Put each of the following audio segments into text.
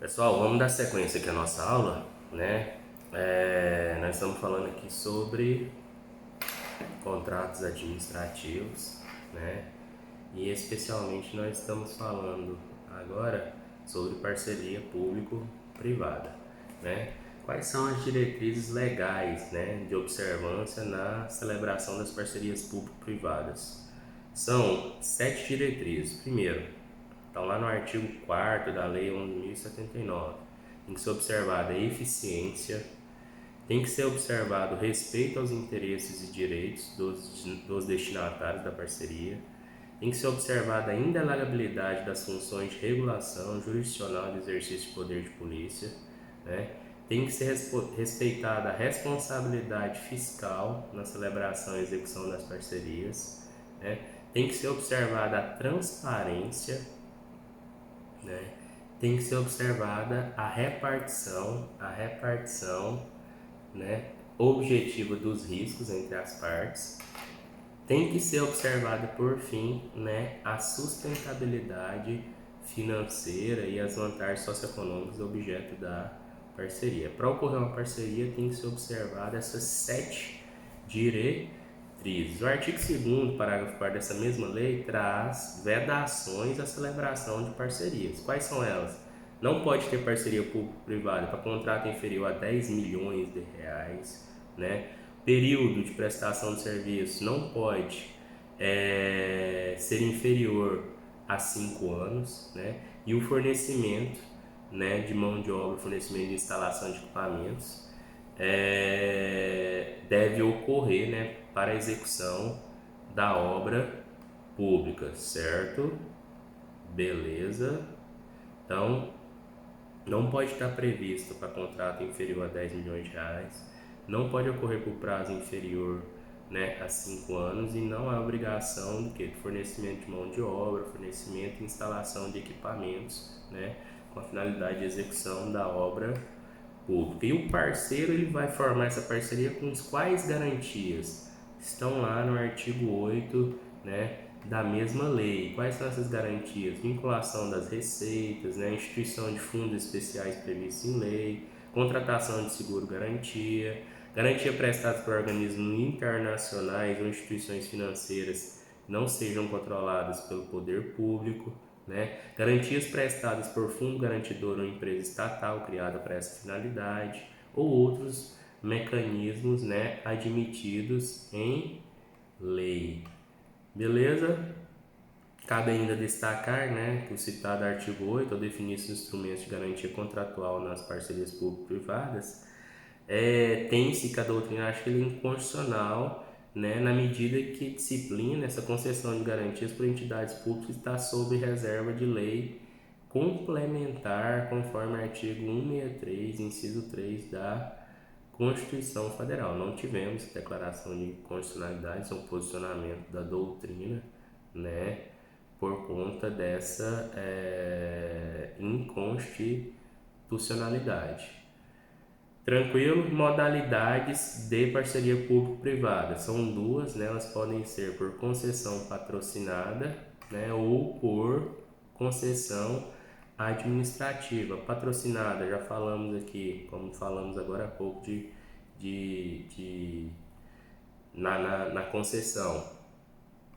Pessoal, vamos dar sequência aqui à nossa aula, né? Nós estamos falando aqui sobre contratos administrativos, né? E especialmente nós estamos falando agora sobre parceria público-privada, né? Quais são as diretrizes legais, né, de observância na celebração das parcerias público-privadas? São 7 diretrizes. Primeiro, estão lá no artigo 4º da Lei 11.079. Tem que ser observada a eficiência, tem que ser observado o respeito aos interesses e direitos dos destinatários da parceria, tem que ser observada a indelegabilidade das funções de regulação jurisdicional do exercício de poder de polícia, né? Tem que ser respeitada a responsabilidade fiscal na celebração e execução das parcerias, né? Tem que ser observada a transparência, né? Tem que ser observada a repartição, né, objetiva dos riscos entre as partes. Tem que ser observada, por fim, né, a sustentabilidade financeira e as vantagens socioeconômicas do objeto da parceria. Para ocorrer uma parceria, tem que ser observada essas 7 diretrizes. O artigo 2º, parágrafo 4º dessa mesma lei, traz vedações à celebração de parcerias. Quais são elas? Não pode ter parceria público-privada para contrato inferior a 10 milhões de reais, né? Período de prestação de serviço não pode ser inferior a 5 anos, né? E o fornecimento, né, de mão de obra, fornecimento de instalação de equipamentos deve ocorrer, né, para a execução da obra pública, certo? Beleza. Então, não pode estar previsto para contrato inferior a 10 milhões de reais, não pode ocorrer por prazo inferior, né, a 5 anos e não há obrigação do fornecimento de mão de obra, fornecimento e instalação de equipamentos, né, com a finalidade de execução da obra pública. E o parceiro ele vai formar essa parceria com as quais garantias estão lá no artigo 8, né, da mesma lei. Quais são essas garantias? Vinculação das receitas, né, instituição de fundos especiais previstos em lei, contratação de seguro-garantia, garantia prestada por organismos internacionais ou instituições financeiras que não sejam controladas pelo poder público, né? Garantias prestadas por fundo garantidor ou empresa estatal criada para essa finalidade, ou outros mecanismos, né, admitidos em lei. Beleza? Cabe ainda destacar, né, que o citado artigo 8, ao definir os instrumentos de garantia contratual nas parcerias público-privadas, tem-se que a doutrina acha que ele é inconstitucional, né, na medida que disciplina essa concessão de garantias por entidades públicas está sob reserva de lei complementar, conforme o artigo 163, inciso 3 da Constituição Federal. Não tivemos declaração de constitucionalidade, são posicionamento da doutrina, né, por conta dessa inconstitucionalidade. Tranquilo? Modalidades de parceria público-privada. São duas, né? Elas podem ser por concessão patrocinada, né, ou por concessão administrativa. Patrocinada, já falamos aqui, como falamos agora há pouco, na concessão.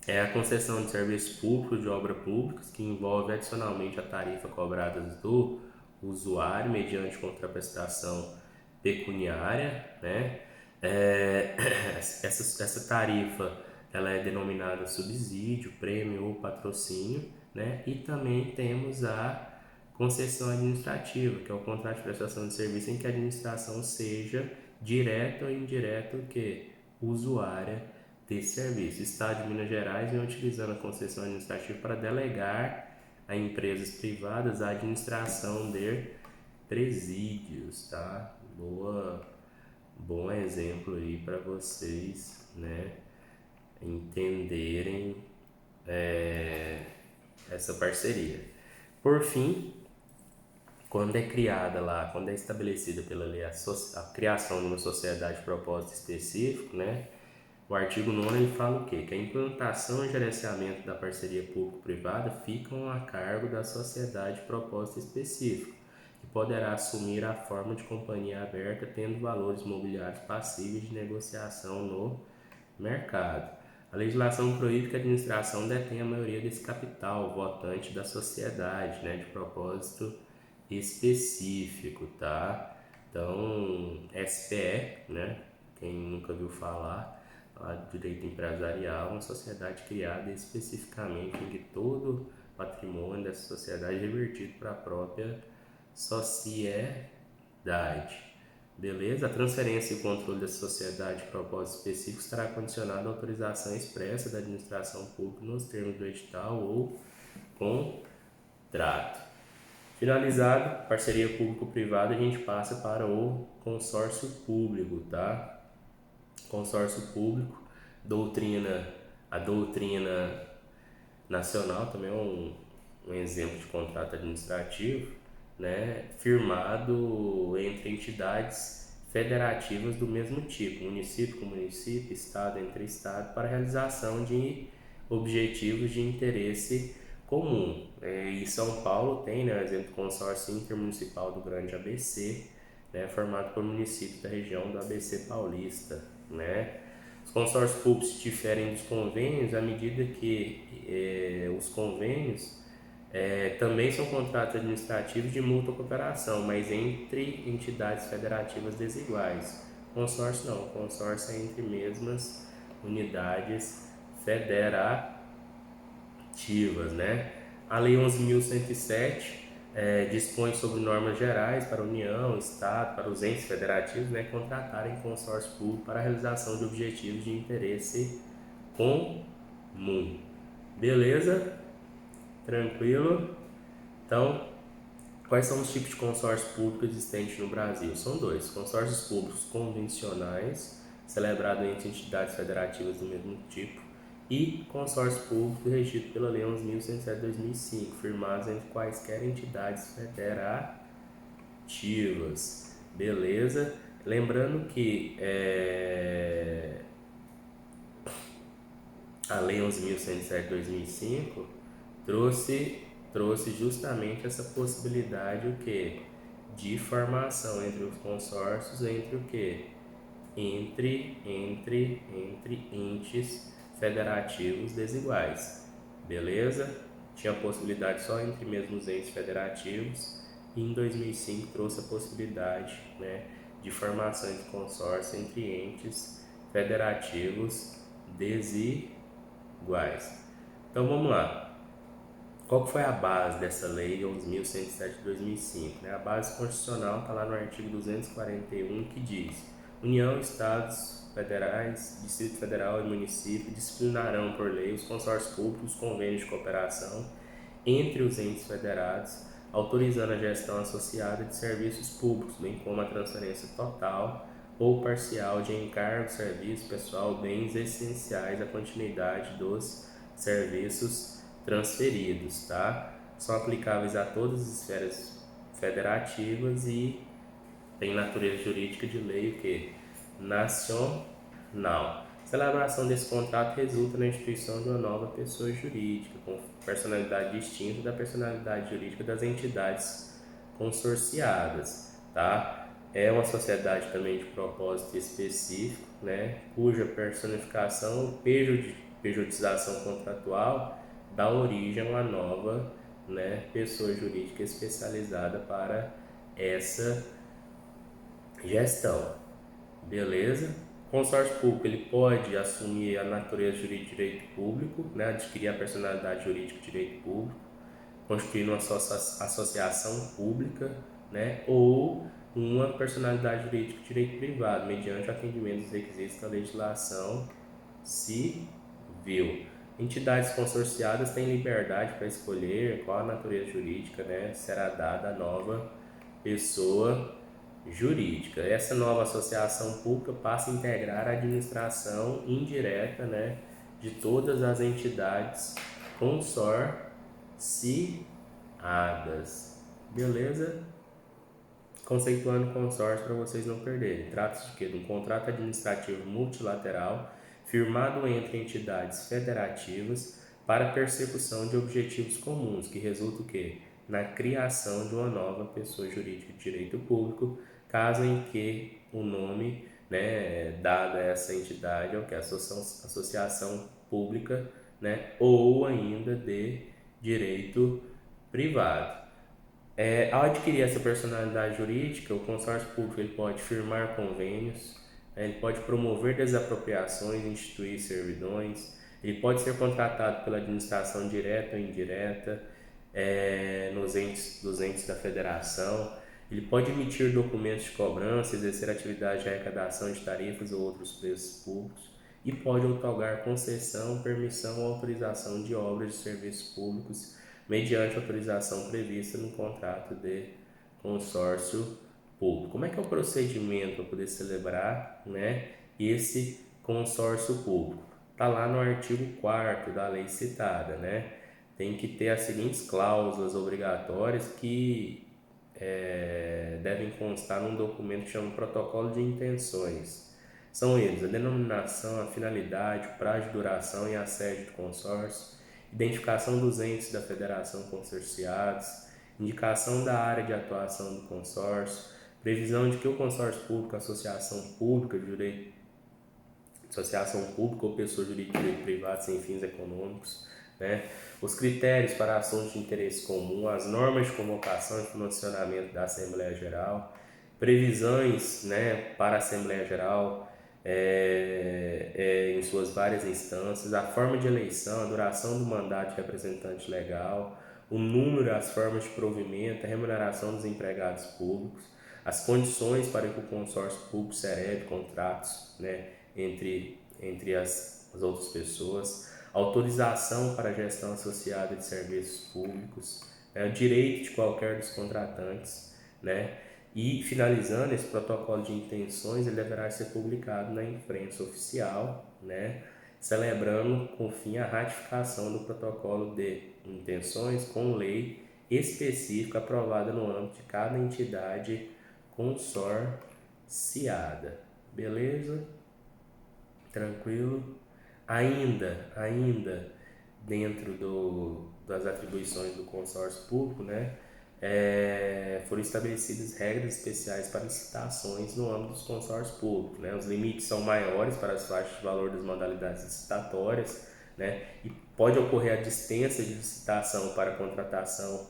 É a concessão de serviços públicos, de obras públicas, que envolve adicionalmente a tarifa cobrada do usuário mediante contraprestação pecuniária, né? Essa tarifa ela é denominada subsídio, prêmio ou patrocínio, né? E também temos a concessão administrativa, que é o contrato de prestação de serviço em que a administração seja direta ou indireta que usuária desse serviço. O Estado de Minas Gerais vem utilizando a concessão administrativa para delegar a empresas privadas a administração de presídios, tá? Bom exemplo aí para vocês, né, entenderem essa parceria. Por fim, quando é criada lá, quando é estabelecida pela lei a criação de uma sociedade de propósito específico, né, o artigo 9 ele fala o quê? Que a implantação e gerenciamento da parceria público-privada ficam a cargo da sociedade de propósito específico, e poderá assumir a forma de companhia aberta, tendo valores mobiliários passíveis de negociação no mercado. A legislação proíbe que a administração detenha a maioria desse capital votante da sociedade, né, de propósito específico, tá? Então, SPE, né, quem nunca viu falar, lá de direito empresarial, uma sociedade criada especificamente em que todo o patrimônio dessa sociedade é revertido para a própria sociedade. Beleza? A transferência e controle da sociedade de propósito específico estará condicionado à autorização expressa da administração pública nos termos do edital ou contrato. Finalizado, parceria público-privada, a gente passa para o consórcio público, tá? Consórcio público, a doutrina nacional também é um exemplo de contrato administrativo, né, firmado entre entidades federativas do mesmo tipo, município com município, estado entre estado, para a realização de objetivos de interesse comum. E São Paulo tem, né, o exemplo do consórcio intermunicipal do Grande ABC, né, formado por municípios da região do ABC paulista, né. Os consórcios públicos diferem dos convênios à medida que os convênios também são contratos administrativos de mútua cooperação, mas entre entidades federativas desiguais. Consórcio não, consórcio é entre mesmas unidades federativas, né? A Lei 11.107 dispõe sobre normas gerais para a União, Estado, para os entes federativos, né, contratarem consórcio público para a realização de objetivos de interesse comum. Beleza? Tranquilo? Então, quais são os tipos de consórcio público existentes no Brasil? São dois: consórcios públicos convencionais, celebrados entre entidades federativas do mesmo tipo, e consórcio público regido pela Lei 11.107 de 2005, firmados entre quaisquer entidades federativas. Beleza? Lembrando que a Lei 11.107 de 2005 trouxe justamente essa possibilidade o quê? De formação entre os consórcios, entre o quê? Entre entes federativos desiguais. Beleza? Tinha possibilidade só entre mesmos entes federativos, e em 2005 trouxe a possibilidade, né, de formação de consórcio entre entes federativos desiguais. Então vamos lá. Qual foi a base dessa lei 11.107 de 2005? A base constitucional está lá no artigo 241, que diz: União, Estados Federais, Distrito Federal e município disciplinarão por lei os consórcios públicos, convênios de cooperação entre os entes federados, autorizando a gestão associada de serviços públicos, bem como a transferência total ou parcial de encargos, serviços, pessoal, bens essenciais à continuidade dos serviços transferidos, tá? São aplicáveis a todas as esferas federativas e tem natureza jurídica de lei o que? Nacional. A celebração desse contrato resulta na instituição de uma nova pessoa jurídica, com personalidade distinta da personalidade jurídica das entidades consorciadas, tá? É uma sociedade também de propósito específico, né? Cuja personificação, pejotização contratual dá origem a uma nova, né, pessoa jurídica especializada para essa gestão. Beleza? O consórcio público ele pode assumir a natureza jurídica de direito público, né, adquirir a personalidade jurídica de direito público, constituir uma associação pública, né, ou uma personalidade jurídica de direito privado, mediante o atendimento dos requisitos da legislação civil. Entidades consorciadas têm liberdade para escolher qual a natureza jurídica, né, será dada à nova pessoa jurídica. Essa nova associação pública passa a integrar a administração indireta, né, de todas as entidades consorciadas. Beleza? Conceituando consórcio para vocês não perderem. Trata-se de quê? De um contrato administrativo multilateral firmado entre entidades federativas para persecução de objetivos comuns, que resulta o quê? na criação de uma nova pessoa jurídica de direito público, caso em que o nome, né, dado a essa entidade é o que? Associação pública, né, ou ainda de direito privado. Ao adquirir essa personalidade jurídica, o consórcio público ele pode firmar convênios, né, ele pode promover desapropriações, instituir servidões, ele pode ser contratado pela administração direta ou indireta, dos entes da federação, ele pode emitir documentos de cobrança, exercer atividade de arrecadação de tarifas ou outros preços públicos e pode outorgar concessão, permissão ou autorização de obras de serviços públicos mediante autorização prevista no contrato de consórcio público. Como é que é o procedimento para poder celebrar, né, esse consórcio público? Está lá no artigo 4º da lei citada, né? Tem que ter as seguintes cláusulas obrigatórias que devem constar num documento que chama Protocolo de Intenções. São eles: a denominação, a finalidade, o prazo de duração e a sede do consórcio, identificação dos entes da federação consorciados, indicação da área de atuação do consórcio, previsão de que o consórcio público, associação pública ou pessoa jurídica de direito privado sem fins econômicos, né? Os critérios para assuntos de interesse comum, as normas de convocação e funcionamento da Assembleia Geral, previsões, né, para a Assembleia Geral em suas várias instâncias, a forma de eleição, a duração do mandato de representante legal, o número, as formas de provimento, a remuneração dos empregados públicos, as condições para que o consórcio público celebre contratos, né, entre as outras pessoas, autorização para a gestão associada de serviços públicos, o direito de qualquer dos contratantes, né? E finalizando, esse protocolo de intenções ele deverá ser publicado na imprensa oficial, né? Celebrando com fim a ratificação do protocolo de intenções com lei específica aprovada no âmbito de cada entidade consorciada. Beleza? Tranquilo? Ainda dentro das atribuições do consórcio público, né, foram estabelecidas regras especiais para licitações no âmbito dos consórcios públicos, né? Os limites são maiores para as faixas de valor das modalidades licitatórias, né? E pode ocorrer a dispensa de licitação para a contratação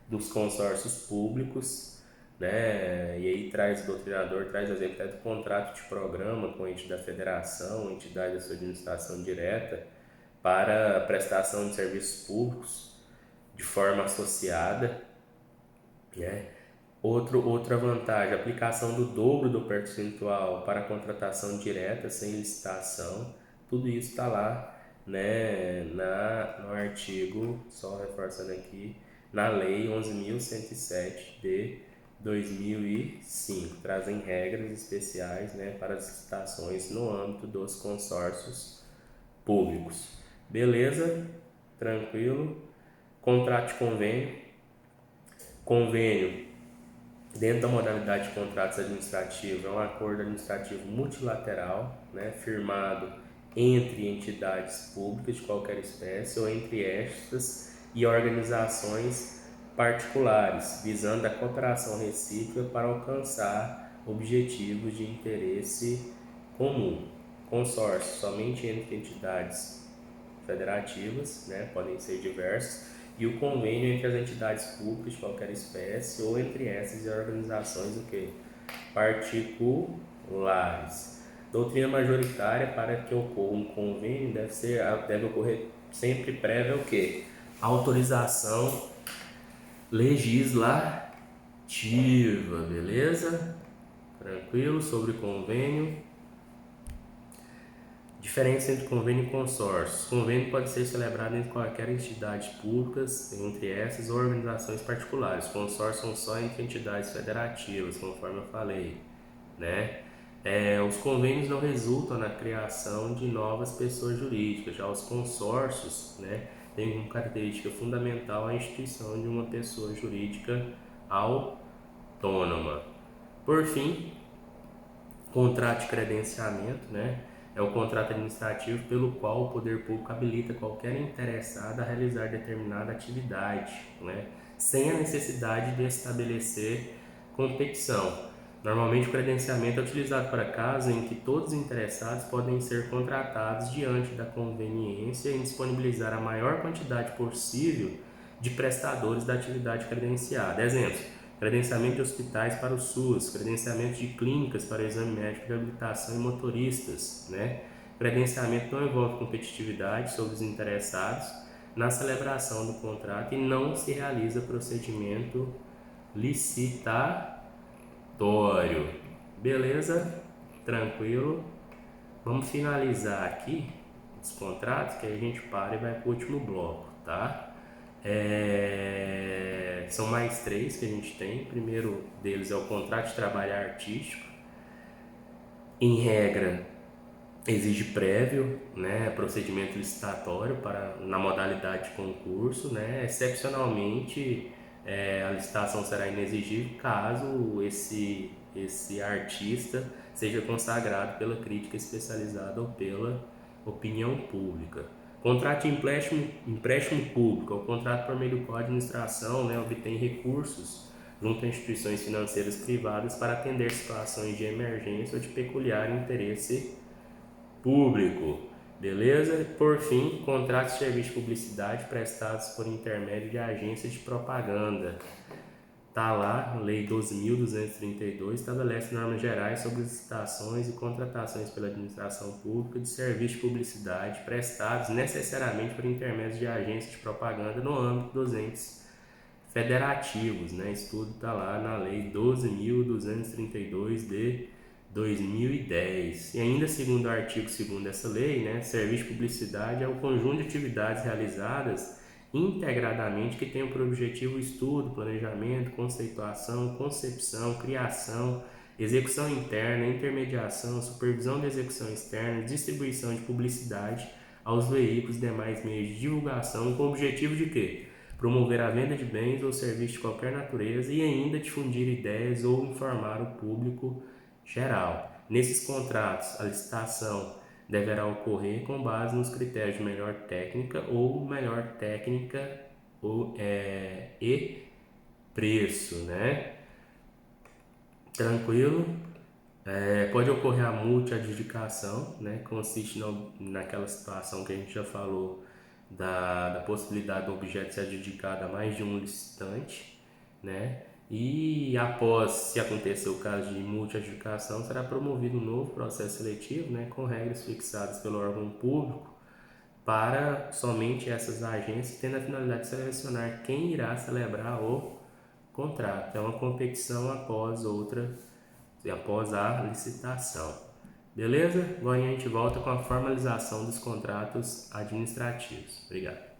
dos consórcios públicos, né? E aí o doutrinador traz exemplo do contrato de programa com o ente da federação, entidade da sua administração direta, para prestação de serviços públicos de forma associada, né? Outra vantagem, aplicação do dobro do percentual para contratação direta sem licitação, tudo isso está lá, né, no artigo, só reforçando aqui, na Lei 11.107 de 2005, trazem regras especiais, né, para as licitações no âmbito dos consórcios públicos. Beleza? Tranquilo? Contrato de convênio. Convênio, dentro da modalidade de contratos administrativos, é um acordo administrativo multilateral, né, firmado entre entidades públicas de qualquer espécie ou entre estas e organizações particulares, visando a cooperação recíproca para alcançar objetivos de interesse comum. Consórcio somente entre entidades federativas, né, podem ser diversas, e o convênio entre as entidades públicas de qualquer espécie ou entre essas e organizações particulares. Doutrina majoritária: para que ocorra um convênio deve ocorrer sempre prévia autorização legislativa, beleza? Tranquilo? Sobre convênio. Diferença entre convênio e consórcio. Convênio pode ser celebrado entre qualquer entidade pública, entre essas ou organizações particulares. Consórcio são só entre entidades federativas, conforme eu falei, né? Os convênios não resultam na criação de novas pessoas jurídicas. Já os consórcios, né, têm como característica fundamental a instituição de uma pessoa jurídica autônoma. Por fim, contrato de credenciamento, né? É o contrato administrativo pelo qual o poder público habilita qualquer interessado a realizar determinada atividade, né, sem a necessidade de estabelecer competição. Normalmente o credenciamento é utilizado para casos em que todos os interessados podem ser contratados diante da conveniência em disponibilizar a maior quantidade possível de prestadores da atividade credenciada. Exemplos: credenciamento de hospitais para o SUS, credenciamento de clínicas para o exame médico de habilitação e motoristas, né? Credenciamento não envolve competitividade sobre os interessados na celebração do contrato e não se realiza procedimento licitatório. Beleza? Tranquilo? Vamos finalizar aqui os contratos, que aí a gente para e vai para o último bloco, tá? São mais 3 que a gente tem. O primeiro deles é o contrato de trabalho artístico. Em regra, exige prévio, né, procedimento licitatório na modalidade de concurso, né? Excepcionalmente, a licitação será inexigível caso esse artista seja consagrado pela crítica especializada ou pela opinião pública. Contrato de empréstimo público, é o contrato por meio do qual a administração, né, obtém recursos junto a instituições financeiras privadas para atender situações de emergência ou de peculiar interesse público. Beleza? Por fim, contratos de serviço de publicidade prestados por intermédio de agências de propaganda. Tá lá, Lei 12.232 estabelece normas gerais sobre licitações e contratações pela administração pública de serviços de publicidade prestados necessariamente por intermédio de agências de propaganda no âmbito dos entes federativos, né? Isso tudo está lá na Lei 12.232 de 2010. E ainda segundo o artigo 2º dessa lei, né, serviço de publicidade é o conjunto de atividades realizadas integradamente que tenham por objetivo o estudo, planejamento, conceituação, concepção, criação, execução interna, intermediação, supervisão de execução externa, distribuição de publicidade aos veículos e demais meios de divulgação com o objetivo de quê? Promover a venda de bens ou serviços de qualquer natureza e ainda difundir ideias ou informar o público geral. Nesses contratos, a licitação deverá ocorrer com base nos critérios de melhor técnica e preço, né? Tranquilo? Pode ocorrer a multi-adjudicação, né? Consiste naquela situação que a gente já falou da possibilidade do objeto ser adjudicado a mais de um licitante, né? E após, se acontecer o caso de multi-adjudicação, será promovido um novo processo seletivo, né, com regras fixadas pelo órgão público para somente essas agências, tendo a finalidade de selecionar quem irá celebrar o contrato. É uma competição após a licitação. Beleza? Agora a gente volta com a formalização dos contratos administrativos. Obrigado.